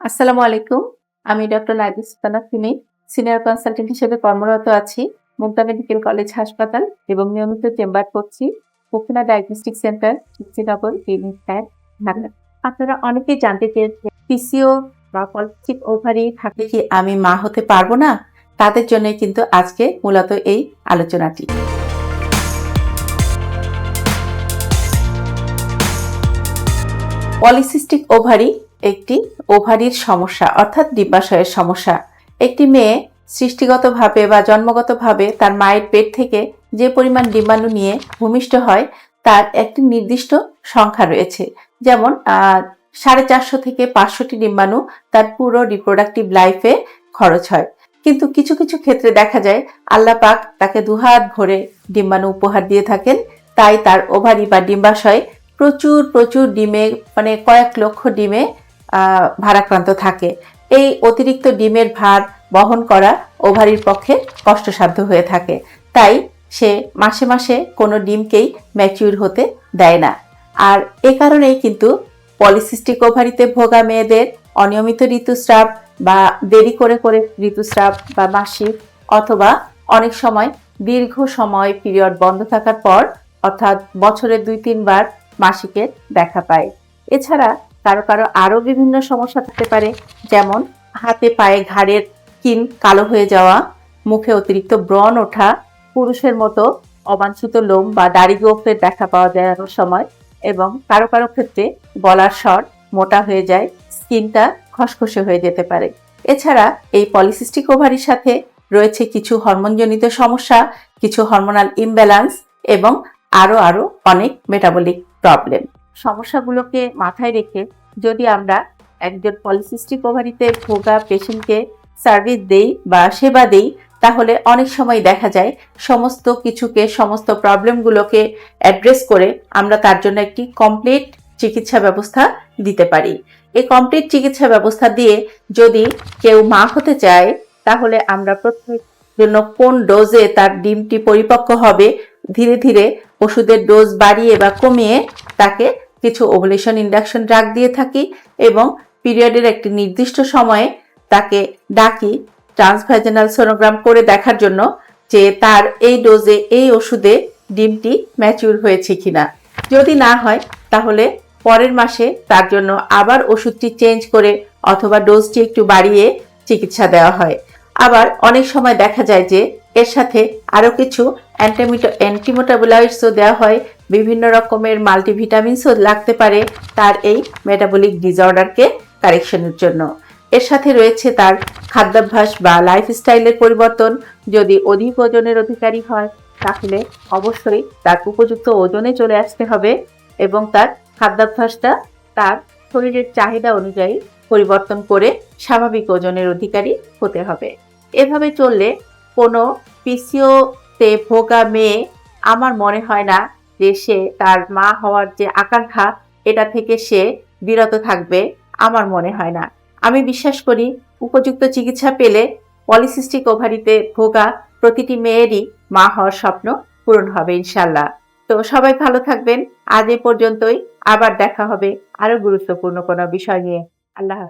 আসসালামু আলাইকুম। আমি doctor নাইদা Sultana Simi, senior consultant হিসেবে কর্মরত আছি মুগদা মেডিকেল কলেজ হাসপাতাল এবং নিয়মিত চেম্বার করছি Fokna diagnostic centre, Muktinagar, clinic ১, Dhaka. আপনারা অনেকেই জানতে চেয়েছেন পিসিও বা পলিসিস্টিক ওভারি থাকলে কি আমি মা হতে পারবো না? তাদের জন্যই কিন্তু আজকে মূলত এই আলোচনাটি। পলিসিস্টিক ওভারি একটি ওভারির সমস্যা অর্থাৎ ডিম্বাশয়ের সমস্যা। একটি মেয়ে সৃষ্টিগতভাবে বা জন্মগতভাবে তার মায়ের পেট থেকে যে পরিমাণ ডিম্বাণু নিয়ে ভূমিষ্ঠ হয় তার একটি নির্দিষ্ট সংখ্যা রয়েছে। যেমন 450 থেকে 500টি ডিম্বাণু তার পুরো রিপ্রোডাক্টিভ লাইফে খরচ হয়। কিন্তু কিছু কিছু ক্ষেত্রে দেখা যায় আল্লাহ পাক তাকে দুহাত ভরে ডিম্বাণু উপহার দিয়ে থাকেন, তাই তার ওভারি বা ডিম্বাশয় প্রচুর প্রচুর ডিমে মানে কয়েক লক্ষ ডিমে ভারাক্রান্ত থাকে। এই অতিরিক্ত ডিমের ভার বহন করা ওভারির পক্ষে কষ্টসাধ্য হয়ে থাকে, তাই সে মাসে মাসে কোনো ডিমকেই ম্যাচিউর হতে দেয় না। আর এ কারণেই কিন্তু পলিসিস্টিক ওভারিতে ভোগা মেয়েদের অনিয়মিত ঋতুস্রাব বা দেরি করে করে ঋতুস্রাব বা মাসিক অথবা অনেক সময় দীর্ঘ সময় পিরিয়ড বন্ধ থাকার পর অর্থাৎ বছরে 2-3 বার মাসিকের দেখা পায়। এছাড়া কারো কারো আরো বিভিন্ন সমস্যা থাকতে পারে, যেমন হাতে পায়ে ঘাড়ের স্কিন কালো হয়ে যাওয়া, মুখে অতিরিক্ত ব্রণ ওঠা, পুরুষের মতো অবাঞ্ছিত লোম বা দাড়ি গোঁফের দেখা পাওয়া যায় অনেক সময়, এবং কারো কারো ক্ষেত্রে গলার স্বর মোটা হয়ে যায়, স্কিনটা খসখসে হয়ে যেতে পারে। এছাড়া এই পলিসিস্টিক ওভারির সাথে রয়েছে কিছু হরমোনজনিত সমস্যা, কিছু হরমোনাল ইমব্যালেন্স এবং আরো অনেক মেটাবলিক প্রবলেম। সমস্যাগুলোকে মাথায় রেখে যদি আমরা একজন পলিসিস্টিক ওভারিতে ভোগা পেশেন্টকে সার্ভিস দেই বা সেবা দেই, তাহলে অনেক সময় দেখা যায় সমস্ত কিছুকে, সমস্ত প্রবলেমগুলোকে অ্যাড্রেস করে আমরা তার জন্য একটি কমপ্লিট চিকিৎসা ব্যবস্থা দিতে পারি। এই কমপ্লিট চিকিৎসা ব্যবস্থা দিয়ে যদি কেউ মা হতে চায়, তাহলে আমরা প্রত্যেক জন্য কোন ডোজে তার ডিমটি পরিপক্ক হবে ধীরে ধীরে ওষুধের ডোজ বাড়িয়ে বা কমিয়ে তাকে কিছু ওভুলেশন ইন্ডাকশন ড্রাগ দিয়ে থাকি এবং পিরিয়ডের একটি নির্দিষ্ট সময়ে তাকে ডাকি ট্রান্সভ্যাজিনাল সোনোগ্রাম করে দেখার জন্য যে তার এই ডোজে এই ওষুধে ডিমটি ম্যাচিউর হয়েছে কিনা। যদি না হয় তাহলে পরের মাসে তার জন্য আবার ওষুধটি চেঞ্জ করে অথবা ডোজটি একটু বাড়িয়ে চিকিৎসা দেওয়া হয়। আবার অনেক সময় দেখা যায় যে এর সাথে আরো কিছু অ্যান্টিমেটাবোলাইটসও দেওয়া হয়, বিভিন্ন রকমের মাল্টিভিটামিনসও লাগতে পারে তার এই মেটাবলিক ডিসঅর্ডারকে কারেকশনের জন্য। এর সাথে রয়েছে তার খাদ্যাভ্যাস বা লাইফস্টাইলের পরিবর্তন। যদি অধিক ওজনের অধিকারী হয় তাহলে অবশ্যই তার উপযুক্ত ওজনে চলে আসতে হবে এবং তার খাদ্যাভ্যাসটা তার শরীরের চাহিদা অনুযায়ী পরিবর্তন করে স্বাভাবিক ওজনের অধিকারী হতে হবে। এভাবে চললে কোনো পিসিওতে ভোগা মেয়ে আমার মনে হয় না যে সে তার মা হওয়ার যে আকাঙ্ক্ষা এটা থেকে সে বিরত থাকবে, আমার মনে হয় না। আমি বিশ্বাস করি উপযুক্ত চিকিৎসা পেলে পলিসিস্টিক ওভারিতে ভোগা প্রতিটি মেয়েরই মা হওয়ার স্বপ্ন পূরণ হবে ইনশাল্লাহ। তো সবাই ভালো থাকবেন। আজ এ পর্যন্তই, আবার দেখা হবে আরো গুরুত্বপূর্ণ কোনো বিষয় নিয়ে। আল্লাহ হাফেজ।